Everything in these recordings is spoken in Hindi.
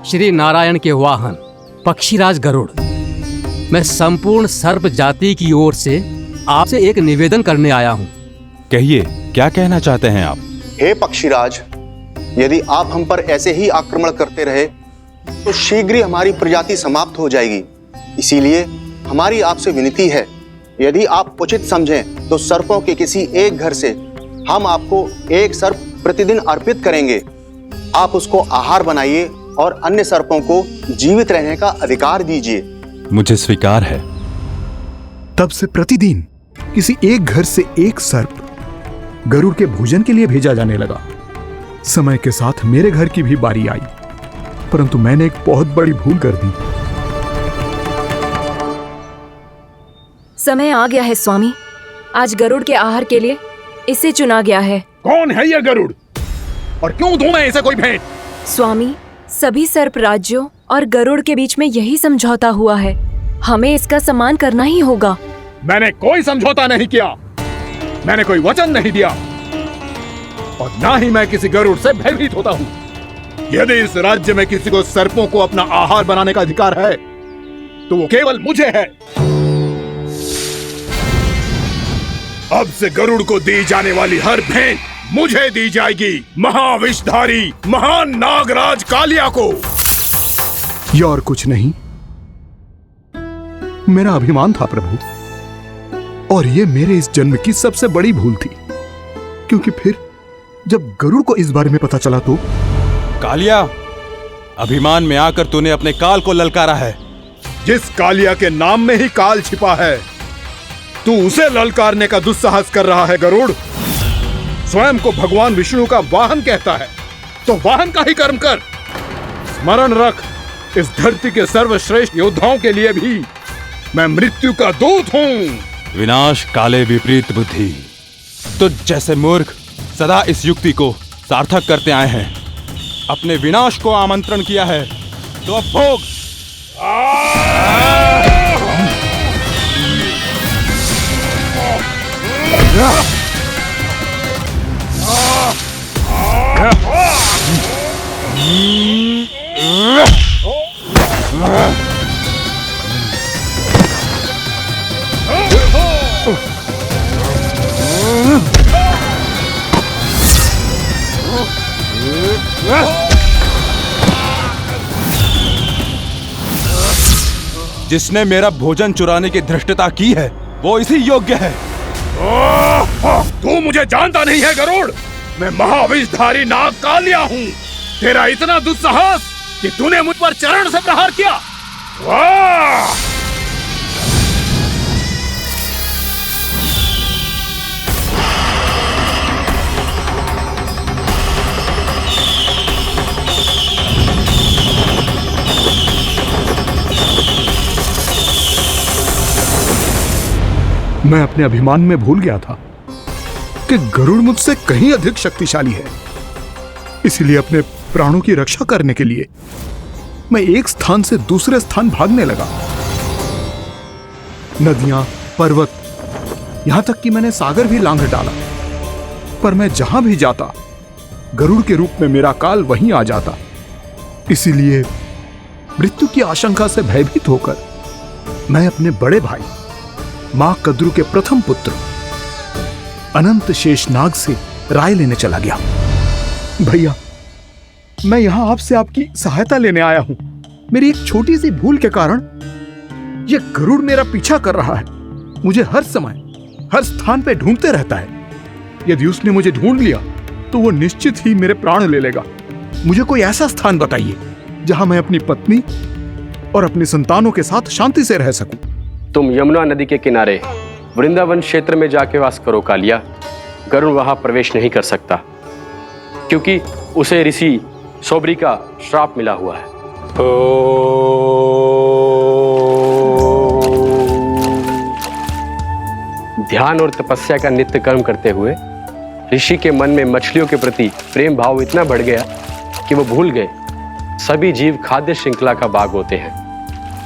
श्री नारायण के वाहन पक्षीराज गरुड़, मैं संपूर्ण सर्प जाति की ओर से आपसे एक निवेदन करने आया हूँ। कहिए, क्या कहना चाहते हैं आप? हे पक्षीराज, यदि आप हम पर ऐसे ही आक्रमण करते रहे तो शीघ्र ही हमारी प्रजाति समाप्त हो जाएगी। इसीलिए हमारी आपसे विनती है, यदि आप उचित समझें तो सर्पों के किसी एक घर से हम आपको एक सर्प प्रतिदिन अर्पित करेंगे। आप उसको आहार बनाइए और अन्य सर्पों को जीवित रहने का अधिकार दीजिए। मुझे स्वीकार है। तब से प्रतिदिन किसी एक घर से एक सर्प गरुड़ के भोजन के लिए भेजा जाने लगा। समय के साथ मेरे घर की भी बारी आई, परंतु मैंने एक बहुत बड़ी भूल कर दी। समय आ गया है स्वामी, आज गरुड़ के आहार के लिए इसे चुना गया है। कौन है यह गरुड़ और क्यों दूं मैं इसे कोई भेंट? स्वामी, सभी सर्प राज्यों और गरुड़ के बीच में यही समझौता हुआ है, हमें इसका सम्मान करना ही होगा। मैंने कोई समझौता नहीं किया, मैंने कोई वचन नहीं दिया और ना ही मैं किसी गरुड़ से भयभीत होता हूँ। यदि इस राज्य में किसी को सर्पों को अपना आहार बनाने का अधिकार है तो वो केवल मुझे है। अब से गरुड़ को दी जाने वाली हर भेंट मुझे दी जाएगी, महाविषधारी महान नागराज कालिया को। यह और कुछ नहीं, मेरा अभिमान था प्रभु, और यह मेरे इस जन्म की सबसे बड़ी भूल थी। क्योंकि फिर जब गरुड़ को इस बारे में पता चला तो कालिया, अभिमान में आकर तूने अपने काल को ललकारा है। जिस कालिया के नाम में ही काल छिपा है, तू उसे ललकारने का दुस्साहस कर रहा है गरुड़। स्वयं को भगवान विष्णु का वाहन कहता है तो वाहन का ही कर्म कर। स्मरण रख, इस धरती के सर्वश्रेष्ठ योद्धाओं के लिए भी मैं मृत्यु का दूत हूँ। विनाश काले विपरीत बुद्धि। तुझ जैसे मूर्ख सदा इस युक्ति को सार्थक करते आए हैं। अपने विनाश को आमंत्रण किया है तो अब भोग। जिसने मेरा भोजन चुराने की धृष्टता की है वो इसी योग्य है। तू मुझे जानता नहीं है गरुड़, मैं महाविषधारी नाग कालिया हूँ। तेरा इतना दुस्साहस कि तूने मुझ पर चरण से प्रहार किया। वाह! मैं अपने अभिमान में भूल गया था कि गरुड़ मुझसे कहीं अधिक शक्तिशाली है। इसलिए अपने प्राणों की रक्षा करने के लिए मैं एक स्थान से दूसरे स्थान भागने लगा। नदियां, पर्वत, यहां तक कि मैंने सागर भी लांघ डाला, पर मैं जहां भी जाता गरुड़ के रूप में मेरा काल वहीं आ जाता। इसीलिए मृत्यु की आशंका से भयभीत होकर मैं अपने बड़े भाई मां कद्रू के प्रथम पुत्र अनंत शेषनाग से राय लेने चला गया। भैया, मैं यहां आपसे आपकी सहायता लेने आया हूं। मेरी एक छोटी सी भूल के कारण यह गरुड़ मेरा पीछा कर रहा है। मुझे हर समय हर स्थान पे ढूंढते रहता है। यदि उसने मुझे ढूंढ लिया तो वो निश्चित ही मेरे प्राण ले लेगा। मुझे कोई ऐसा स्थान बताइए जहां मैं अपनी पत्नी और अपनी संतानों के साथ शांति से रह सकूं। तुम यमुना नदी के किनारे वृंदावन क्षेत्र में जाके वास करो कालिया। गरुड़ वहां प्रवेश नहीं कर सकता क्योंकि उसे ऋषि सोबरी का श्राप मिला हुआ है। ध्यान और तपस्या का नित्य कर्म करते हुए ऋषि के मन में मछलियों के प्रति प्रेम भाव इतना बढ़ गया कि वो भूल गए सभी जीव खाद्य श्रृंखला का भाग होते हैं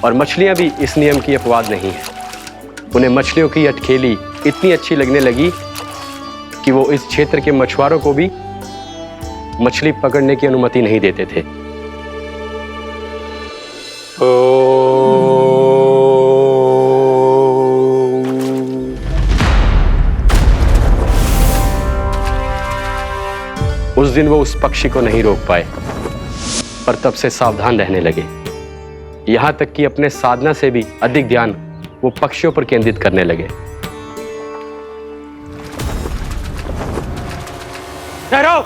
और मछलियां भी इस नियम की अपवाद नहीं है। उन्हें मछलियों की अटखेली इतनी अच्छी लगने लगी कि वो इस क्षेत्र के मछुआरों को भी मछली पकड़ने की अनुमति नहीं देते थे। उस दिन वो उस पक्षी को नहीं रोक पाए, पर तब से सावधान रहने लगे। यहां तक कि अपने साधना से भी अधिक ध्यान वो पक्षियों पर केंद्रित करने लगे। ठहरो!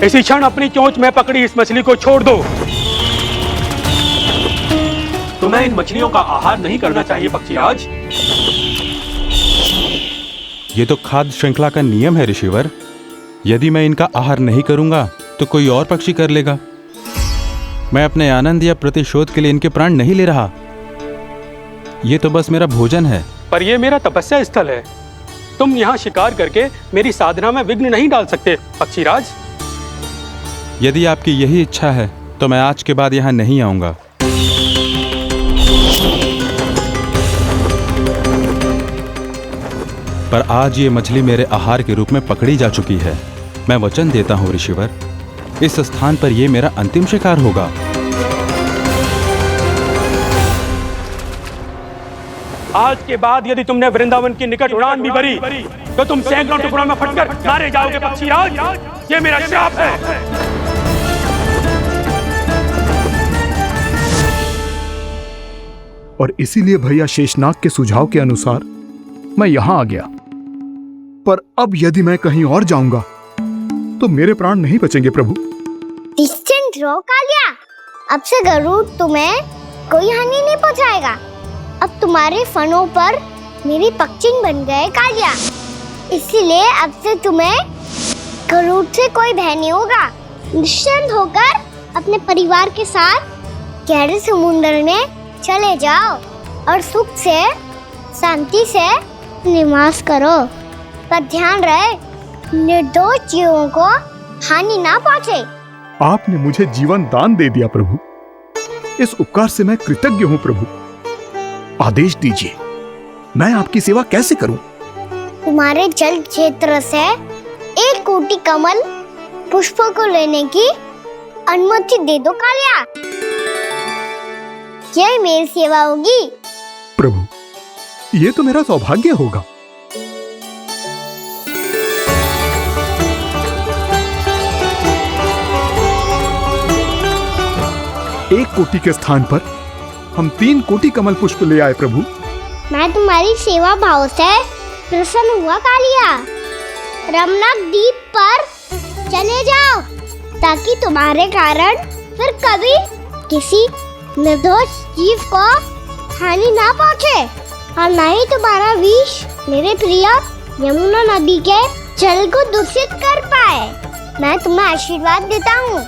इसी क्षण अपनी चोंच में पकड़ी इस मछली को छोड़ दो। तुम्हें इन मछलियों का आहार नहीं करना चाहिए पक्षीराज। ये तो खाद्य श्रृंखला का नियम है ऋषिवर। यदि मैं इनका आहार नहीं करूंगा तो कोई और पक्षी कर लेगा। मैं अपने आनंद या प्रतिशोध के लिए इनके प्राण नहीं ले रहा। ये तो बस मेरा भोजन है। पर यह मेरा तपस्या स्थल है। तुम यहाँ शिकार करके मेरी साधना में विघ्न नहीं डाल सकते पक्षीराज। यदि आपकी यही इच्छा है तो मैं आज के बाद यहाँ नहीं आऊंगा। पर आज ये मछली मेरे आहार के रूप में पकड़ी जा चुकी है। मैं वचन देता हूँ ऋषिवर, इस स्थान पर यह मेरा अंतिम शिकार होगा। आज के बाद यदि तुमने वृंदावन की निकट उड़ान भी भरी तो तुम सैकड़ों टुकड़ों में फटकर मारे जाओगे पक्षीराज। ये मेरा श्राप है। और इसीलिए भैया शेषनाग के सुझाव के अनुसार मैं यहां आ गया। पर अब यदि मैं कहीं और जाऊंगा तो मेरे प्राण नहीं बचेंगे प्रभु। डिस्टेंट रहो कालिया। अब से गरुड़ तुम्हें कोई हानि नहीं पहुंचाएगा। अब तुम्हारे फनों पर मेरी पक्षिंग बन गए कालिया। इसीलिए अब से तुम्हें गरुड़ से कोई भय नहीं होगा। निश्चिंत होकर अपने परिवार के साथ गहरे समुद्र में चले जाओ और सुख से शांति से निवास करो। पर ध्यान रहे निर्दोष जीवों को हानि ना पहुंचे। आपने मुझे जीवन दान दे दिया प्रभु। इस उपकार से मैं कृतज्ञ हूँ प्रभु। आदेश दीजिए, मैं आपकी सेवा कैसे करूं? तुम्हारे जल क्षेत्र से 1 कोटि कमल पुष्पों को लेने की अनुमति दे दो कालिया। यही मेरी सेवा होगी। प्रभु, ये तो मेरा सौभाग्य होगा। एक कोटि के स्थान पर हम 3 कोटि कमल पुष्प ले आए प्रभु। मैं तुम्हारी सेवा भाव से प्रसन्न हुआ कालिया। रमनक द्वीप पर चले जाओ ताकि तुम्हारे कारण फिर कभी किसी निर्दोष जीव को हानि ना पहुंचे और न ही तुम्हारा विष मेरे प्रिय यमुना नदी के जल को दूषित कर पाए। मैं तुम्हें आशीर्वाद देता हूँ।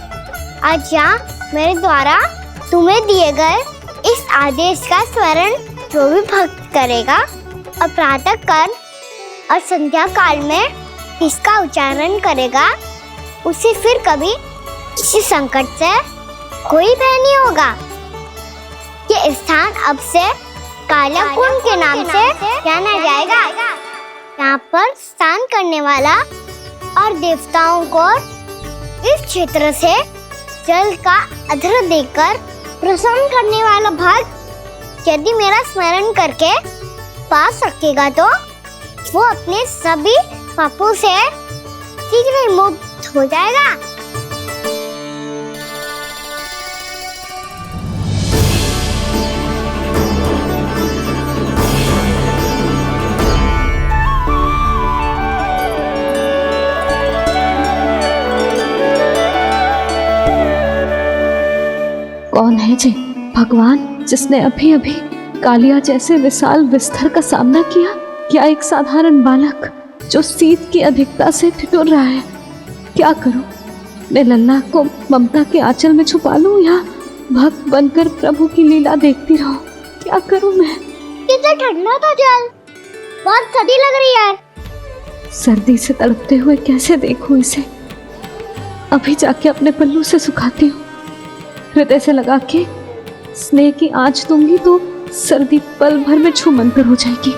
आज यहाँ मेरे द्वारा तुम्हें दिए गए इस आदेश का स्मरण जो भी भक्त करेगा और प्रातः काल और संध्या काल में इसका उच्चारण करेगा, उसे फिर कभी किसी संकट से कोई भय नहीं होगा। ये स्थान अब से काला कुंड के नाम से जाना जाएगा। यहाँ पर स्नान करने वाला और देवताओं को इस क्षेत्र से जल का अर्घ्य देकर प्रसन्न करने वाला भक्त यदि मेरा स्मरण करके पास रखेगा तो वो अपने सभी पापों से शीघ्र ही मुक्त हो जाएगा। कौन है जी भगवान जिसने अभी अभी कालिया जैसे विशाल विस्तर का सामना किया? क्या एक साधारण बालक जो शीत की अधिकता से ठिठुर रहा है? क्या करूं? मैं लल्ला को ममता के आंचल में छुपा लूं या भक्त बनकर प्रभु की लीला देखती रहूं? क्या करूं मैं? कितना ठंडा था जल, बहुत सर्दी लग रही है। सर्दी से तड़पते हुए कैसे देखूं इसे? अभी जाके अपने पल्लू से सुखाती हूँ। हृदय से लगा के स्नेह की आंच दूंगी तो सर्दी पल भर में छूमंतर हो जाएगी।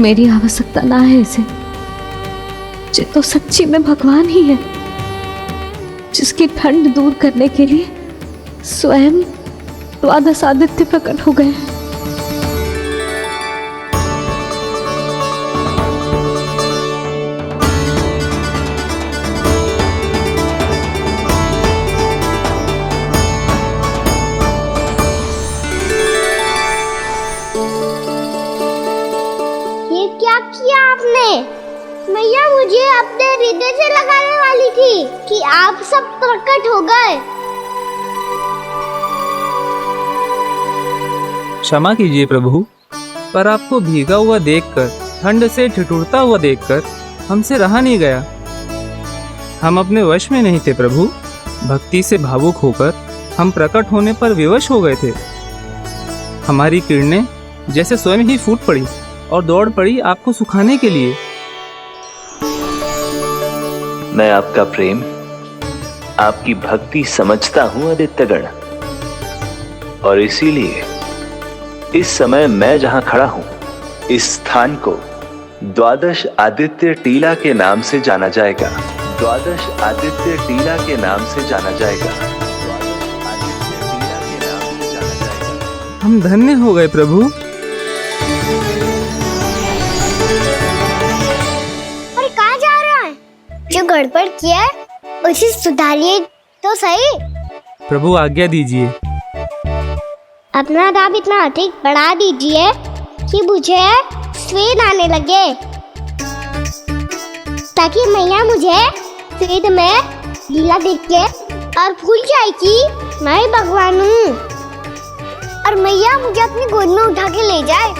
मेरी आवश्यकता ना है इसे। ये तो सच्ची में भगवान ही है, जिसकी ठंड दूर करने के लिए स्वयं द्वादश आदित्य प्रकट हो गए हैं। ये क्या किया आपने? मैया मुझे अपने हृदय से लगाने वाली थी कि आप सब प्रकट हो गए। क्षमा कीजिए प्रभु, पर आपको भीगा हुआ देखकर, ठंड से ठिठुरता हुआ देखकर हमसे रहा नहीं गया। हम अपने वश में नहीं थे प्रभु। भक्ति से भावुक होकर हम प्रकट होने पर विवश हो गए थे। हमारी किरणें जैसे स्वयं ही फूट पड़ी और दौड़ पड़ी आपको सुखाने के लिए। मैं आपका प्रेम, आपकी भक्ति समझता हूं आदित्यगण, और इसीलिए इस समय मैं जहां खड़ा हूं, इस स्थान को द्वादश आदित्य टीला के नाम से जाना जाएगा। द्वादश आदित्य टीला के नाम से जाना जाएगा। द्वादश आदित्य टीला के नाम से जाना जाएगा। हम धन्य हो गए प्रभु। और कहाँ जा रहा है? जो गड़बड़ किया है उसे सुधारिए तो सही। प्रभु आज्ञा दीजिए। अपना दाब इतना अधिक बढ़ा दीजिए कि मुझे स्वेद आने लगे, ताकि मैया मुझे स्वेद में लीला देख के और भूल जाए कि मैं ही भगवान हूँ, और मैया मुझे अपनी गोद में उठा के ले जाए।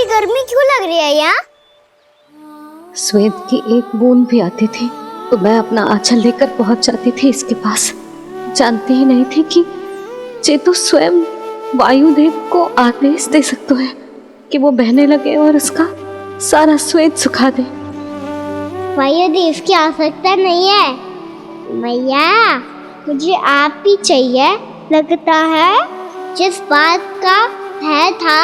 गर्मी क्यों लग रही है यहाँ? स्वेद की एक बूंद भी आती थी तो मैं अपना आंचल लेकर पहुंच जाती थी इसके पास। जानती ही नहीं थी कि चेतु स्वयं वायुदेव को आदेश दे सकते हैं कि वो बहने लगे और उसका सारा स्वेद सुखा दे। वायुदेव की आवश्यकता नहीं है मैया, मुझे आप ही चाहिए। लगता है जिस बात का भय था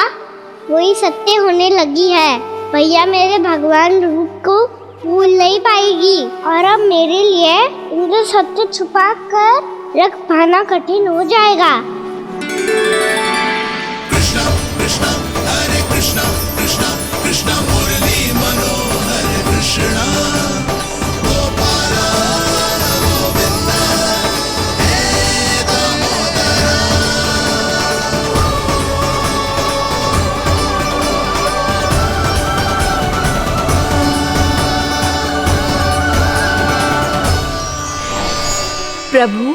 वही सत्य होने लगी है। भैया मेरे भगवान रूप को भूल नहीं पाएगी, और अब मेरे लिए इनको सत्य छुपा कर रख पाना कठिन हो जाएगा। कृष्णा कृष्णा हरे कृष्णा कृष्णा कृष्णा मुरली मनोहर कृष्णा गोपाला गोविंदा हे दामोदरा। प्रभु,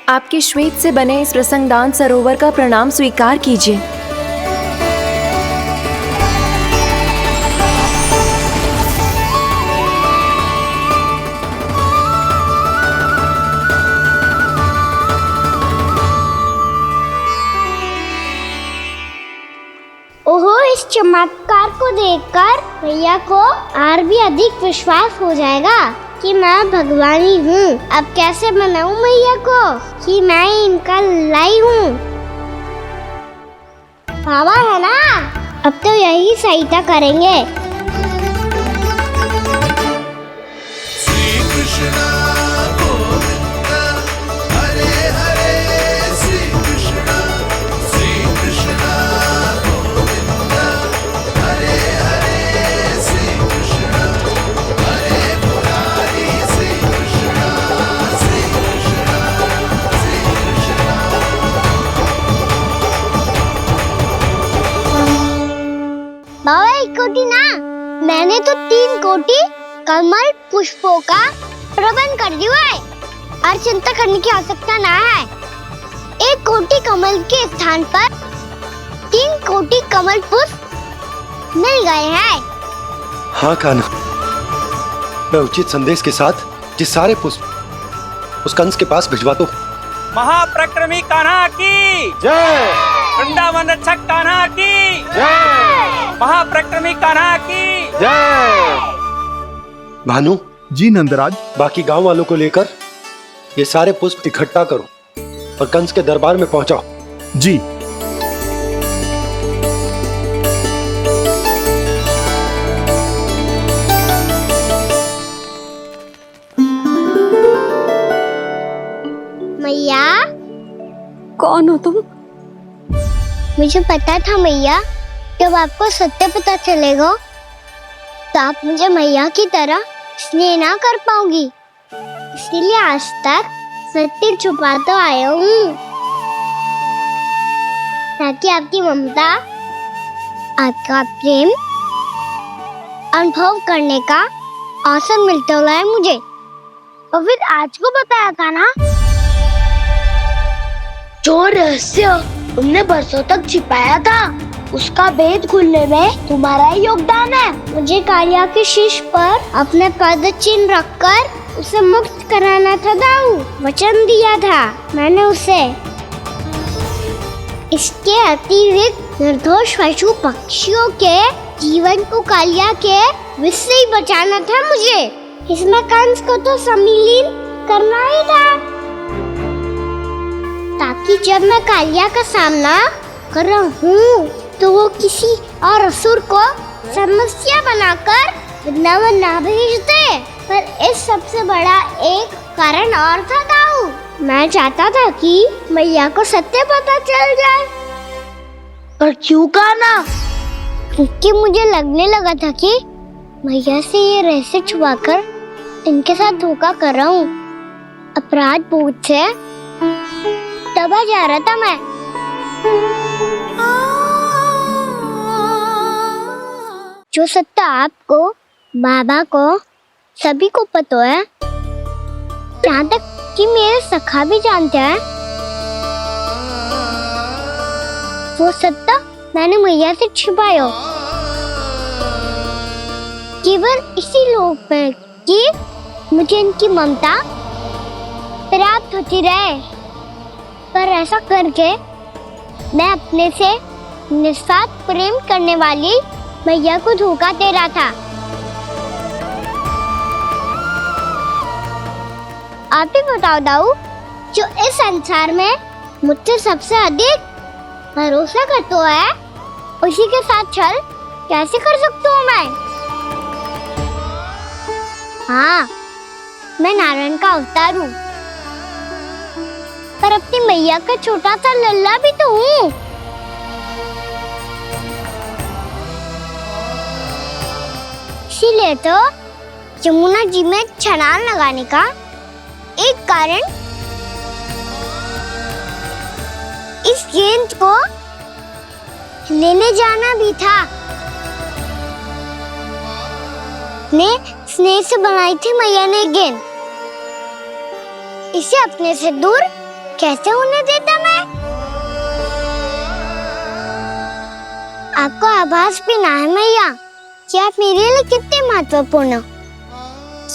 आपके श्वेत से बने इस प्रसंगदान सरोवर का प्रणाम स्वीकार कीजिए। ओहो, इस चमत्कार को देखकर भैया को और भी अधिक विश्वास हो जाएगा कि मैं भगवानी हूँ। अब कैसे मनाऊं मैया को कि मैं इनका लाई हूँ? बाबा है ना, अब तो यही सहायता करेंगे। श्री कृष्णा गोविंदा हरे हरे श्री कृष्णा गोविंदा हरे हरे श्री कृष्णा हरे मुरारी श्री कृष्णा बाबा एक कोटी ना, मैंने तो 3 कोटी कमल पुष्पों का प्रबंध कर दिया है और चिंता करने की आवश्यकता ना है। 1 कोटी कमल के स्थान पर 3 कोटी कमल पुष्प मिल गए हैं। हाँ कान्हा, मैं उचित संदेश के साथ ये सारे पुष्प उस कंस के पास भिजवा दो। महाप्रक्रमी कान्हा की जय। वृंदावन रक्षक कान्हा की जय। महाप्रक्रमी कान्हा की जय। भानु जी नंदराज। बाकी गांव वालों को लेकर ये सारे पुष्प इकट्ठा करो और कंस के दरबार में पहुंचाओ। जी। मैया। कौन हो तुम? मुझे पता था मैया, जब आपको सत्य पता चलेगा तो आप मुझे मैया की तरह स्नेह ना कर पाओगी, इसीलिए आज तक सत्य छुपाता आया हूँ, ताकि आपकी ममता, आपका प्रेम अनुभव करने का अवसर मिलता रहा मुझे। और फिर आज को बताया था ना, जो रहस्य तुमने बरसों तक छिपाया था, उसका भेद खुलने में तुम्हारा ही योगदान है। मुझे कालिया के शीश पर अपने पद चिन्ह रखकर उसे मुक्त कराना था दाऊ, वचन दिया था मैंने उसे। इसके अतिरिक्त निर्दोष पशु पक्षियों के जीवन को कालिया के विष से ही बचाना था मुझे। इसमें कंस को तो सम्मिलित करना ही था, ताकि जब मैं कालिया का सामना कर रहा हूँ तो वो किसी और असुर को समस्या बनाकर वृंदावन ना भेज दे। पर इस सबसे बड़ा एक कारण और था दाऊ, मैं चाहता था कि मैया को सत्य पता चल जाए। पर क्यों कहा ना? क्योंकि मुझे लगने लगा था कि मैया से ये रहस्य छुपाकर इनके साथ धोखा कर रहा हूँ। अपराध बोध से दबा जा रहा था मैं। जो सत्य आपको, बाबा को, सभी को पता है, यहाँ तक कि मेरे सखा भी जानते हैं, वो सत्य मैंने मैया से छिपाया केवल इसी लोक में कि मुझे इनकी ममता प्राप्त होती रहे। पर ऐसा करके मैं अपने से निस्वार्थ प्रेम करने वाली मैया को धोखा दे रहा था। आप ही बताओ दाऊ, जो इस संसार में मुझसे सबसे अधिक भरोसा करता है, उसी के साथ छल कैसे कर सकता हूँ मैं? हाँ, मैं नारायण का अवतार हूँ, पर अपनी मैया का छोटा सा लल्ला भी तो हूँ। इसीलिए तो यमुना जी में छलांग लगाने का एक कारण इस गेंद को लेने जाना भी था। ने स्नेह से बनाई थी मैया ने गेंद, इसे अपने से दूर कैसे होने देता मैं? आपको आभास भी ना है मैया कि आप मेरे लिए कितने महत्वपूर्ण हो।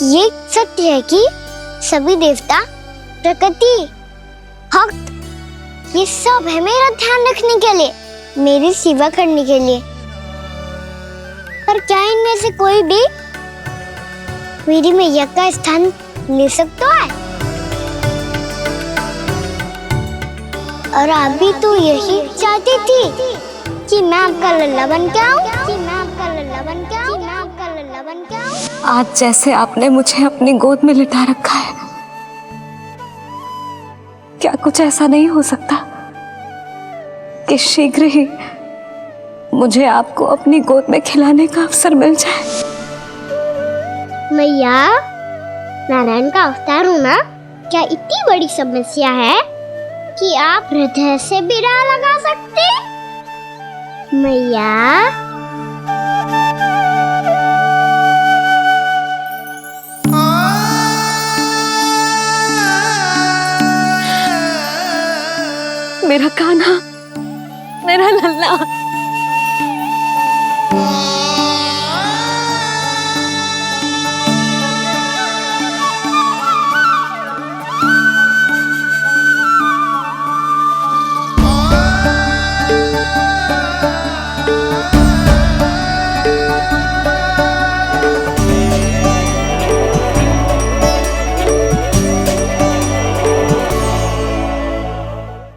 ये सत्य है कि सभी देवता, प्रकृति, भक्त, ये सब है मेरा ध्यान रखने के लिए, मेरी सेवा करने के लिए। पर क्या इनमें से कोई भी मेरी मैया का स्थान ले सकता है? और आप भी तो यही चाहती थी कि मैं आपका लल्ला बन के आऊं, कि मैं आपका लल्ला बन के आऊं, कि मैं आपका लल्ला बन के आऊं। आज जैसे आपने मुझे अपनी गोद में लिटा रखा है, क्या कुछ ऐसा नहीं हो सकता कि शीघ्र ही मुझे आपको अपनी गोद में खिलाने का अवसर मिल जाए? मैया, नारायण का अवतार हूँ ना, क्या इतनी बड़ी समस्या है कि आप हृदय से भी ना लगा सकते? मैया, मेरा कान्हा, मेरा लल्ला।